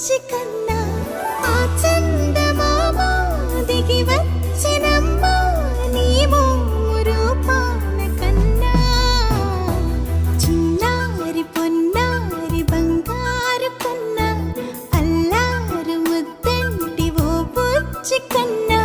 బుజ్జి కన్నా ఆ చందమామ దిగి వచ్చినమ్మ నీ రూపాల కన్నా చిన్నారి పొన్నారి బంగారు కన్నా అల్లారు ముద్దంటి ఓ బుజ్జి కన్నా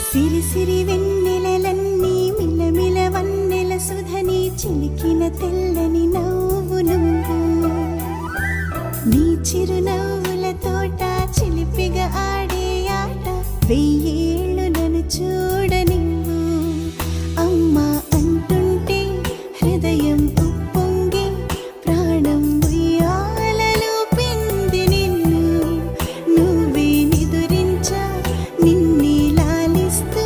సిరి సిరి వెన్నెలలన్నీ మిలమిల వన్నెల సుధని చిలికిన తెల్లని నవ్వు నువ్వు నీ చిరునవ్వుల తోట చిలిపిగా ఆడే ఆట వెయ్యేళ్ళు నన్ను చూడనివ్వు అమ్మా అంటుంటే హృదయం ఉప్పొంగి ప్రాణం ఉయ్యాలలో పిండి నిన్ను నువ్వే నిదురించా నిన్నే లాలిస్తూ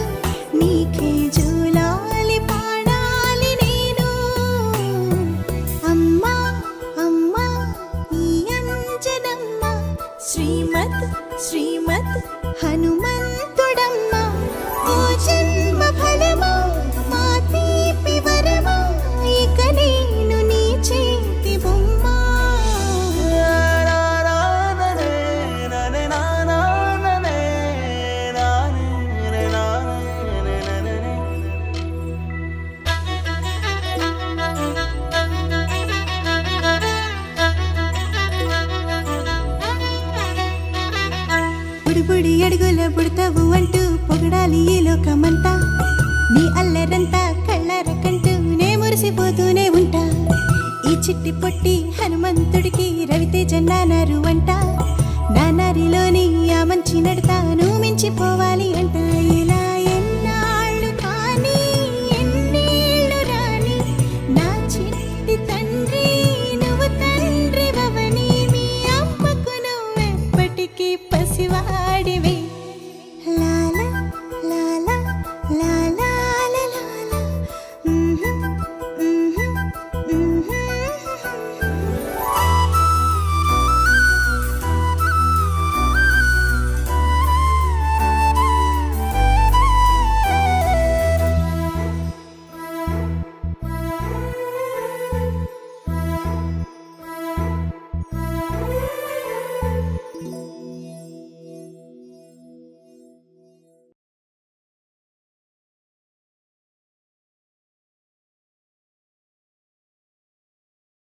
నీకే జూలాలి పాడాలి నేను అమ్మా అమ్మా ఈ అంజనమ్మ శ్రీమత్ శ్రీమత్ హనుమంతుడమ్మ ఓ జన్మ ఫలమా మా తీపి వరమా ఇక నేను నీ చేతి బొమ్మ బుడి అడుగుల బుడతావు అంటూ పొగడాలి ఈ లోకమంతా నీ అల్లరంతా కళ్ళరకంటూ నే మురిసిపోతూనే ఉంటా ఈ చిట్టి పొట్టి హనుమంతుడికి రవితేజ నానారు అంట నానారిలోని ఆ మంచి నడతాను మించిపోవాలి అంట ఇలా ఎన్నాళ్ళు కానీ ఎన్నేళ్ళు రాని నా చిట్టి తండ్రి నువ్వు తండ్రి భవని మీ అమ్మకు నువ్వెప్పటికీ పసివాడివి లా